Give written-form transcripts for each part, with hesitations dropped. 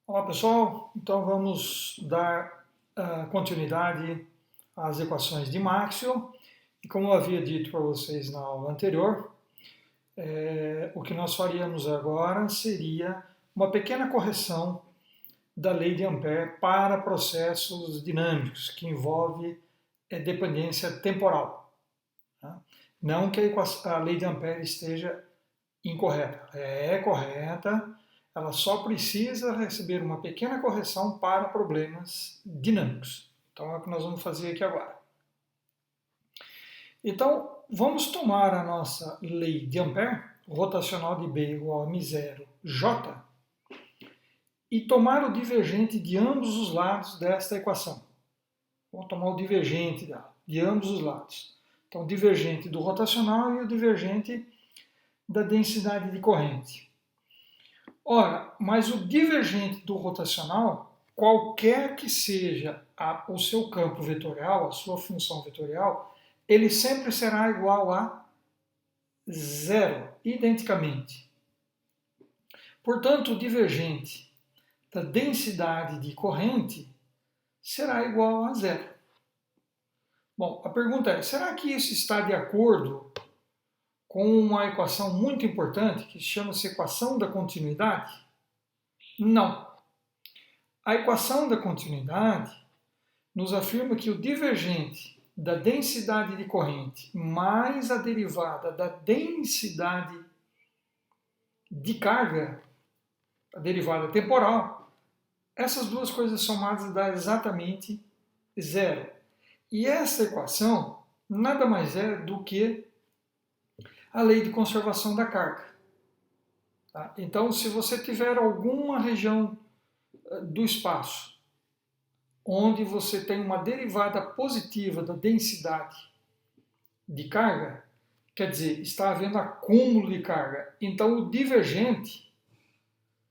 Olá pessoal, então vamos dar continuidade às equações de Maxwell e como eu havia dito para vocês na aula anterior, o que nós faríamos agora seria uma pequena correção da lei de Ampère para processos dinâmicos que envolve dependência temporal. Tá? Não que a lei de Ampère esteja incorreta, é correta, ela só precisa receber uma pequena correção para problemas dinâmicos. Então é o que nós vamos fazer aqui agora. Então, vamos tomar a nossa lei de Ampère, rotacional de B igual a μ0 J, e tomar o divergente de ambos os lados desta equação. Vamos tomar o divergente dela, de ambos os lados. Então, o divergente do rotacional e o divergente da densidade de corrente. Ora, mas o divergente do rotacional, qualquer que seja o seu campo vetorial, a sua função vetorial, ele sempre será igual a zero, identicamente. Portanto, o divergente da densidade de corrente será igual a zero. Bom, a pergunta é, será que isso está de acordo com uma equação muito importante que chama-se equação da continuidade? Não. A equação da continuidade nos afirma que o divergente da densidade de corrente mais a derivada da densidade de carga, a derivada temporal, essas duas coisas somadas dá exatamente zero. E essa equação nada mais é do que a lei de conservação da carga. Tá? Então, se você tiver alguma região do espaço onde você tem uma derivada positiva da densidade de carga, quer dizer, está havendo acúmulo de carga, então o divergente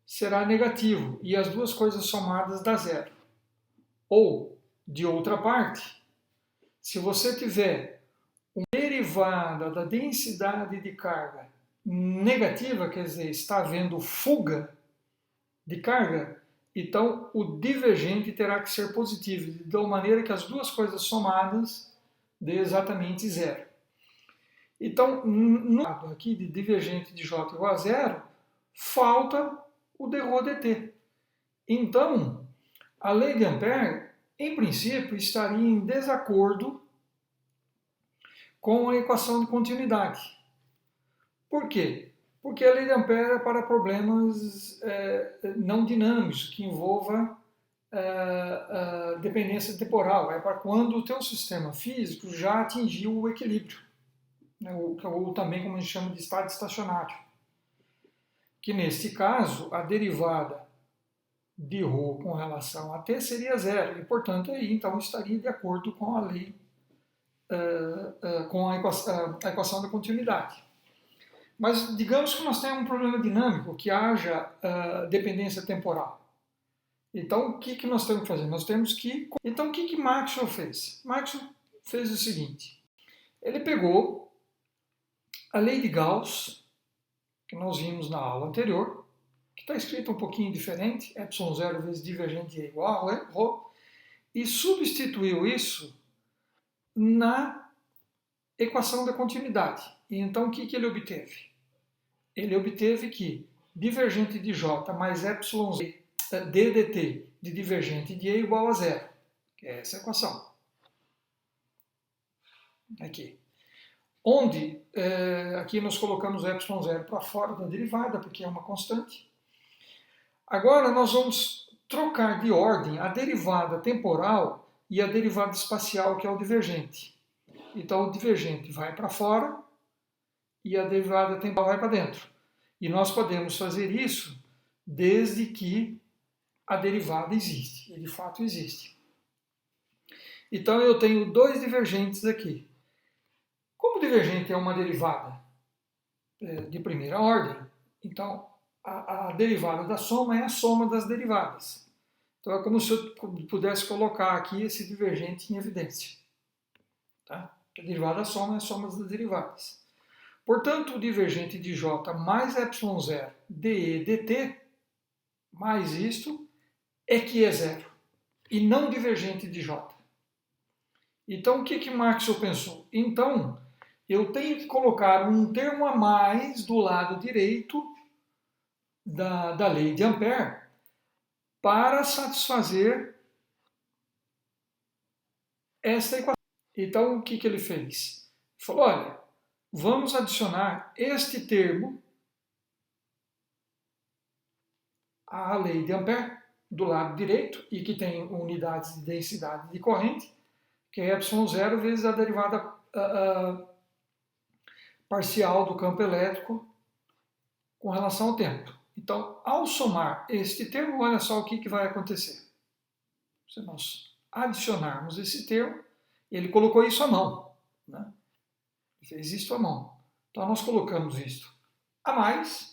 será negativo e as duas coisas somadas dá zero. Ou, de outra parte, se você tiver uma derivada da densidade de carga negativa, quer dizer, está havendo fuga de carga, então o divergente terá que ser positivo, de tal maneira que as duas coisas somadas dê exatamente zero. Então, no lado aqui de divergente de J igual a zero, falta o dρ dt. Então, a lei de Ampère, em princípio, estaria em desacordo com a equação de continuidade. Por quê? Porque a lei de Ampère é para problemas não dinâmicos, que envolva dependência temporal. É para quando o teu sistema físico já atingiu o equilíbrio, né, ou também como a gente chama de estado estacionário. Que neste caso, a derivada de ρ com relação a t seria zero, e portanto aí então estaria de acordo com a lei, com a equação da continuidade. Mas digamos que nós temos um problema dinâmico, que haja dependência temporal. Então, o que nós temos que fazer? Nós temos que... Então, o que Maxwell fez? Maxwell fez o seguinte. Ele pegou a lei de Gauss, que nós vimos na aula anterior, que está escrita um pouquinho diferente, ε0 vezes divergente é igual a ρ, e substituiu isso na equação da continuidade. E então, o que ele obteve? Ele obteve que divergente de J mais ε ddt de divergente de E igual a zero, que é essa equação. Aqui. Onde, aqui nós colocamos ε0 para fora da derivada, porque é uma constante. Agora nós vamos trocar de ordem a derivada temporal e a derivada espacial, que é o divergente. Então o divergente vai para fora e a derivada temporal vai para dentro. E nós podemos fazer isso desde que a derivada existe, e de fato existe. Então eu tenho dois divergentes aqui. Como o divergente é uma derivada de primeira ordem, então a derivada da soma é a soma das derivadas. Então é como se eu pudesse colocar aqui esse divergente em evidência. Tá? A derivada da soma é a soma das derivadas. Portanto, o divergente de J mais ε0 dE dt, mais isto, é que é zero, e não divergente de J. Então, o que Maxwell pensou? Então, eu tenho que colocar um termo a mais do lado direito da lei de Ampère para satisfazer esta equação. Então, o que ele fez? Ele falou, olha, vamos adicionar este termo à lei de Ampère do lado direito, e que tem unidades de densidade de corrente, que é ε0 vezes a derivada parcial do campo elétrico com relação ao tempo. Então, ao somar este termo, olha só o que vai acontecer. Se nós adicionarmos esse termo, ele colocou isso à mão, né? Ele fez isso à mão. Então, nós colocamos isto a mais.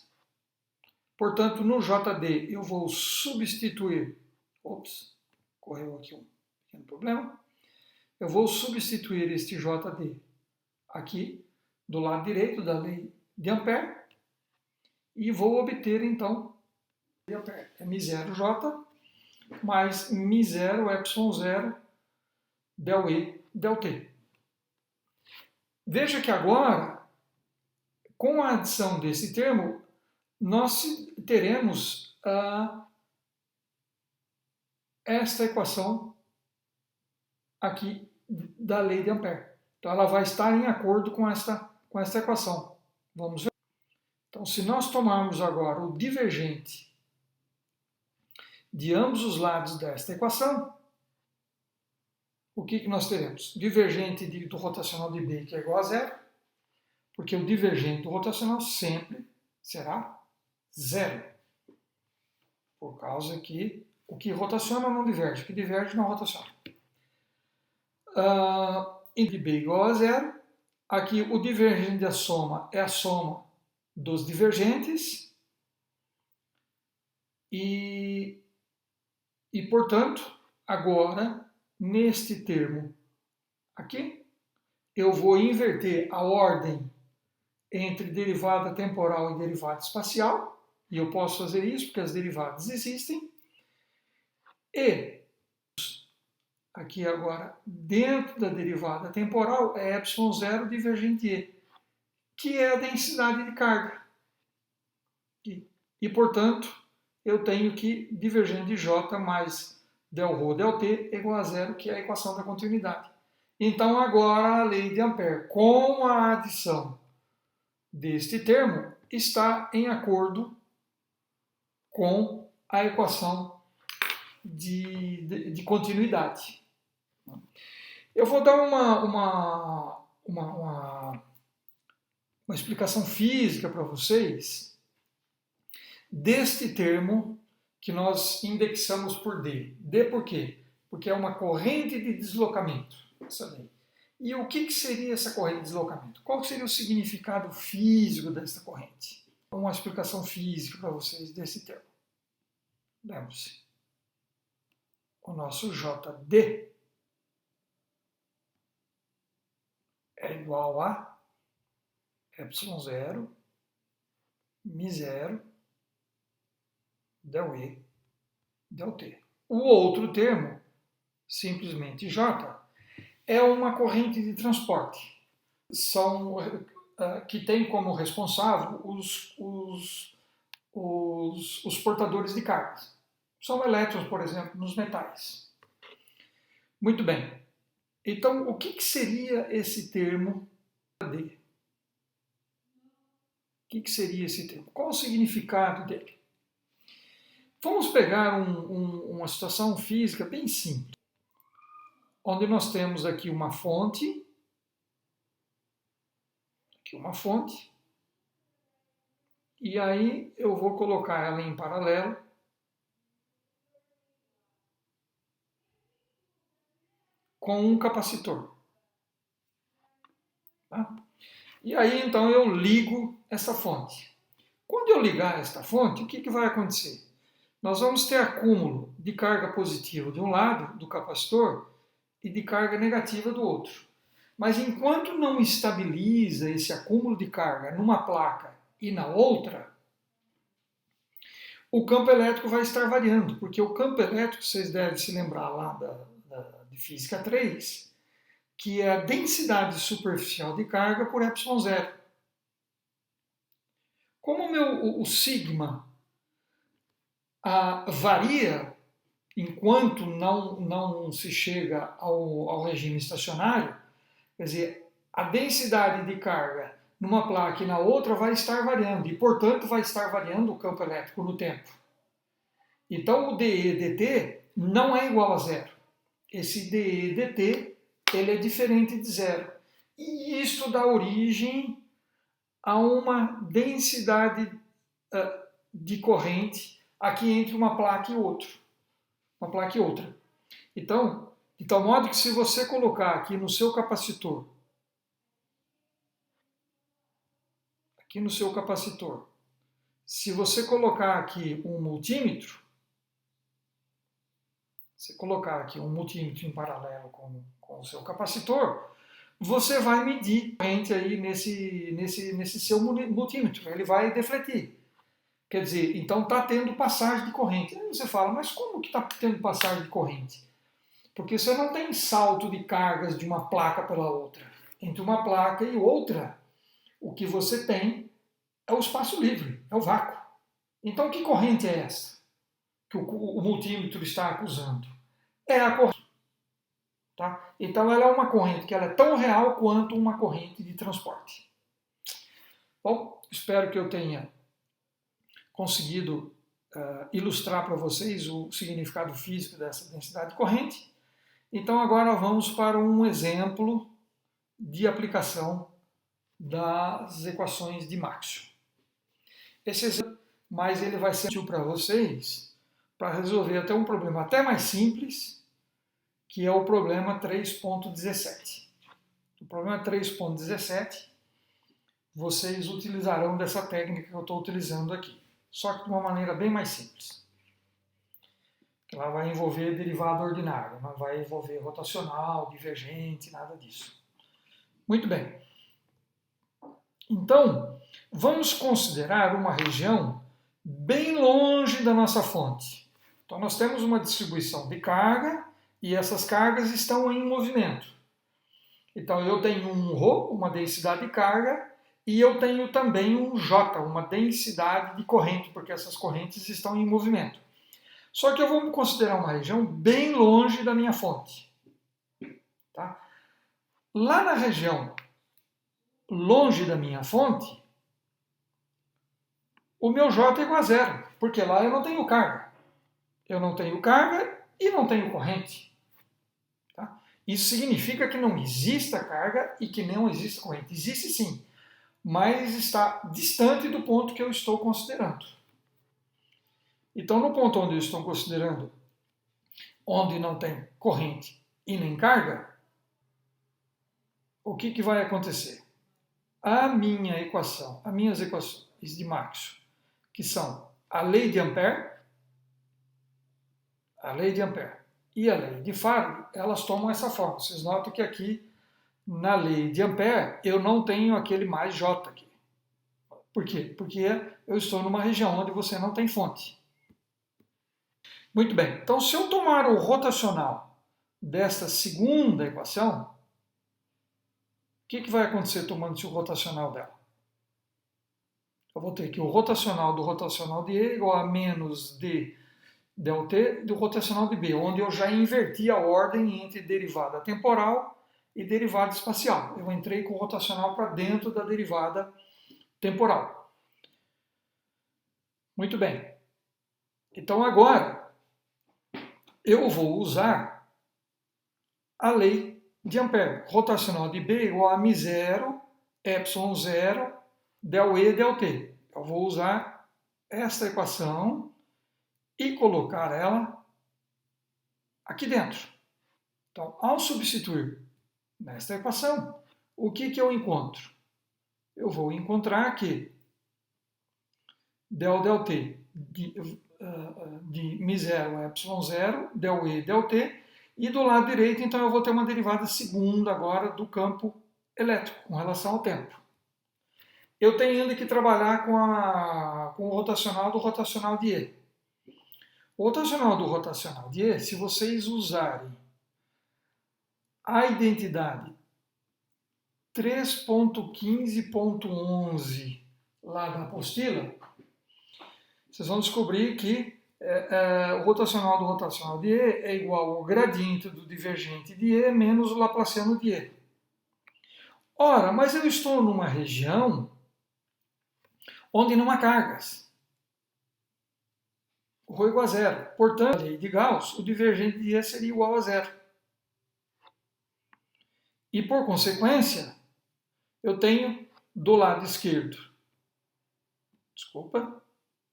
Portanto, no JD eu vou substituir... Ops, correu aqui um pequeno problema. Eu vou substituir este JD aqui do lado direito da lei de Ampère e vou obter, então, é μ0J mais μ0 ε0 del E del T. Veja que agora, com a adição desse termo, nós teremos esta equação aqui da lei de Ampère. Então, ela vai estar em acordo com esta equação. Vamos ver. Então, se nós tomarmos agora o divergente de ambos os lados desta equação, o que nós teremos? Divergente do rotacional de B, que é igual a zero, porque o divergente do rotacional sempre será zero. Por causa que o que rotaciona não diverge, o que diverge não rotaciona. Entre B igual a zero, aqui o divergente da soma é a soma dos divergentes e portanto, agora, neste termo aqui, eu vou inverter a ordem entre derivada temporal e derivada espacial, e eu posso fazer isso porque as derivadas existem, e aqui agora, dentro da derivada temporal, é ε0 divergente E, que é a densidade de carga. E, portanto, eu tenho que divergente de J mais del ρ del T igual a zero, que é a equação da continuidade. Então, agora, a lei de Ampère, com a adição deste termo, está em acordo com a equação de continuidade. Eu vou dar uma explicação física para vocês deste termo que nós indexamos por D. D por quê? Porque é uma corrente de deslocamento. Essa daí. E o que seria essa corrente de deslocamento? Qual seria o significado físico dessa corrente? Uma explicação física para vocês desse termo. Lembre-se. O nosso JD é igual a ε0 μ0 del E del T. O outro termo, simplesmente J, é uma corrente de transporte. Que tem como responsável os portadores de cargas. São elétrons, por exemplo, nos metais. Muito bem. Então, o que seria esse termo D? O que seria esse termo? Qual o significado dele? Vamos pegar uma situação física bem simples, onde nós temos aqui uma fonte, e aí eu vou colocar ela em paralelo com um capacitor. Tá? E aí então eu ligo essa fonte. Quando eu ligar esta fonte, o que vai acontecer? Nós vamos ter acúmulo de carga positiva de um lado do capacitor e de carga negativa do outro. Mas enquanto não estabiliza esse acúmulo de carga numa placa e na outra, o campo elétrico vai estar variando, porque o campo elétrico, vocês devem se lembrar lá de Física 3, que é a densidade superficial de carga por ε0. Como o sigma varia enquanto não se chega ao regime estacionário, quer dizer, a densidade de carga numa placa e na outra vai estar variando, e portanto vai estar variando o campo elétrico no tempo. Então o dE dt não é igual a zero. Esse dE dt ele é diferente de zero. E isto dá origem a uma densidade de corrente aqui entre uma placa e outra. Então, de tal modo que se você colocar aqui no seu capacitor, se você colocar aqui um multímetro, em paralelo com o seu capacitor, você vai medir a corrente aí nesse seu multímetro, ele vai defletir. Quer dizer, então está tendo passagem de corrente. Aí você fala, mas como que está tendo passagem de corrente? Porque você não tem salto de cargas de uma placa pela outra. Entre uma placa e outra, o que você tem é o espaço livre, é o vácuo. Então que corrente é essa que o multímetro está acusando? É a corrente. Tá? Então ela é uma corrente que ela é tão real quanto uma corrente de transporte. Bom, espero que eu tenha conseguido ilustrar para vocês o significado físico dessa densidade de corrente. Então agora vamos para um exemplo de aplicação das equações de Maxwell. Esse exemplo, mas ele vai ser útil para vocês para resolver até um problema até mais simples, que é o problema 3.17. O problema 3.17, vocês utilizarão dessa técnica que eu estou utilizando aqui, só que de uma maneira bem mais simples. Ela vai envolver derivada ordinária, não vai envolver rotacional, divergente, nada disso. Muito bem. Então, vamos considerar uma região bem longe da nossa fonte. Então, nós temos uma distribuição de carga e essas cargas estão em movimento. Então, eu tenho um ρ, uma densidade de carga, e eu tenho também um J, uma densidade de corrente, porque essas correntes estão em movimento. Só que eu vou considerar uma região bem longe da minha fonte. Tá? Lá na região longe da minha fonte, o meu J é igual a zero, porque lá eu não tenho carga. Eu não tenho carga e não tenho corrente. Tá? Isso significa que não exista carga e que não exista corrente. Existe sim, mas está distante do ponto que eu estou considerando. Então, no ponto onde eu estou considerando, onde não tem corrente e nem carga, o que vai acontecer? As minhas equações de Maxwell, que são a lei de Ampère e a lei de Faraday, elas tomam essa forma. Vocês notam que aqui, na lei de Ampère, eu não tenho aquele mais J aqui. Por quê? Porque eu estou numa região onde você não tem fonte. Muito bem, então se eu tomar o rotacional desta segunda equação, o que vai acontecer tomando-se o rotacional dela? Eu vou ter que o rotacional do rotacional de E igual a menos d del t do rotacional de B, onde eu já inverti a ordem entre derivada temporal e derivada espacial. Eu entrei com o rotacional para dentro da derivada temporal. Muito bem. Então agora eu vou usar a lei de Ampère. Rotacional de B igual a μ0, ε0, del E, del T. Eu vou usar esta equação e colocar ela aqui dentro. Então, ao substituir nesta equação, o que eu encontro? Eu vou encontrar que del T de μ0 é ε0, del E, del T, e do lado direito, então, eu vou ter uma derivada segunda agora do campo elétrico, com relação ao tempo. Eu tenho ainda que trabalhar com o rotacional do rotacional de E. O rotacional do rotacional de E, se vocês usarem a identidade 3.15.11 lá da apostila, vocês vão descobrir que o rotacional do rotacional de E é igual ao gradiente do divergente de E menos o laplaciano de E. Ora, mas eu estou numa região onde não há cargas. Rho igual a zero. Portanto, a lei de Gauss, o divergente de E seria igual a zero. E, por consequência, eu tenho do lado esquerdo,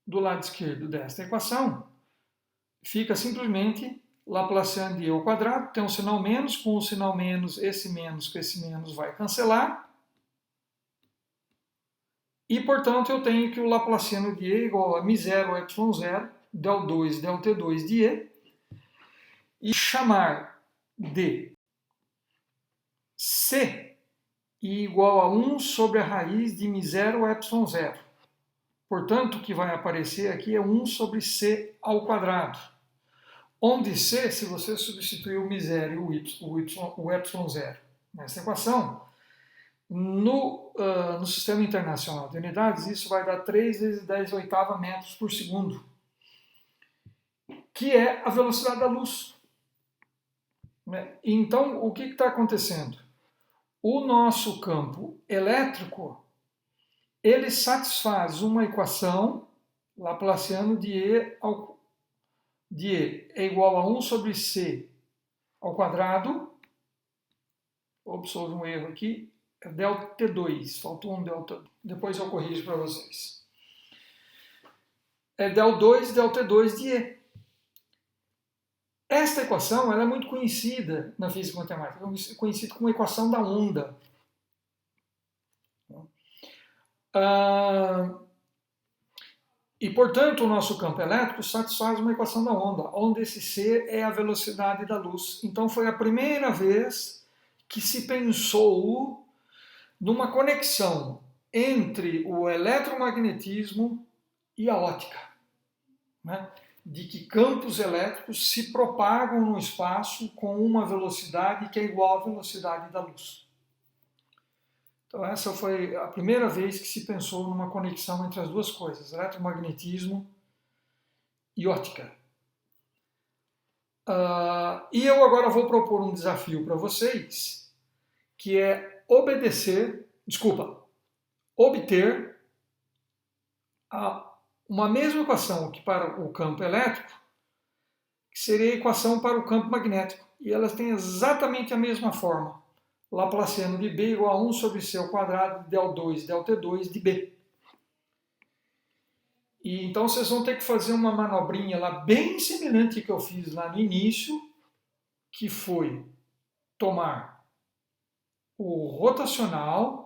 do lado esquerdo desta equação, fica simplesmente Laplaciano de E ao quadrado, tem um sinal menos, com o sinal menos, esse menos com esse menos vai cancelar. E, portanto, eu tenho que o Laplaciano de E é igual a μ0 ε0, del2, del t2 de E, e chamar de C igual a 1 sobre a raiz de μ0 ε0. Portanto, o que vai aparecer aqui é 1 sobre C ao quadrado. Onde C, se você substituir o μ0 e o ε0 nessa equação, no Sistema Internacional de Unidades, isso vai dar 3 vezes 10 oitava metros por segundo, que é a velocidade da luz. Então, o que está acontecendo? O nosso campo elétrico, ele satisfaz uma equação, Laplaciano de E é igual a 1 sobre C ao quadrado. Ops, houve um erro aqui. É delta T2, faltou um delta. Depois eu corrijo para vocês. É del2, delta T2 de E. Esta equação ela é muito conhecida na física matemática, é conhecida como equação da onda. E, portanto, o nosso campo elétrico satisfaz uma equação da onda, onde esse C é a velocidade da luz. Então, foi a primeira vez que se pensou numa conexão entre o eletromagnetismo e a óptica, né? De que campos elétricos se propagam no espaço com uma velocidade que é igual à velocidade da luz. Então essa foi a primeira vez que se pensou numa conexão entre as duas coisas, eletromagnetismo e óptica. E eu agora vou propor um desafio para vocês, que é obter uma mesma equação que para o campo elétrico, que seria a equação para o campo magnético. E elas têm exatamente a mesma forma. Laplaciano de B igual a 1 sobre C ao quadrado del 2, del T2 de B. E então vocês vão ter que fazer uma manobrinha lá bem semelhante que eu fiz lá no início, que foi tomar o rotacional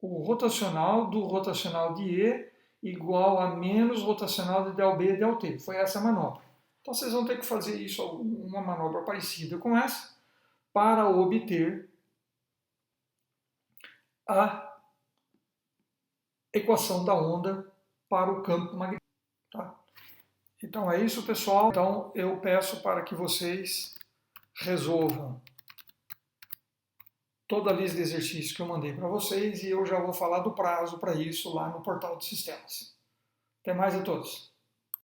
do rotacional de E igual a menos rotacional de del B e del T. Foi essa a manobra. Então vocês vão ter que fazer isso, uma manobra parecida com essa, para obter a equação da onda para o campo magnético. Tá? Então é isso, pessoal. Então eu peço para que vocês resolvam toda a lista de exercícios que eu mandei para vocês e eu já vou falar do prazo para isso lá no portal de sistemas. Até mais a todos.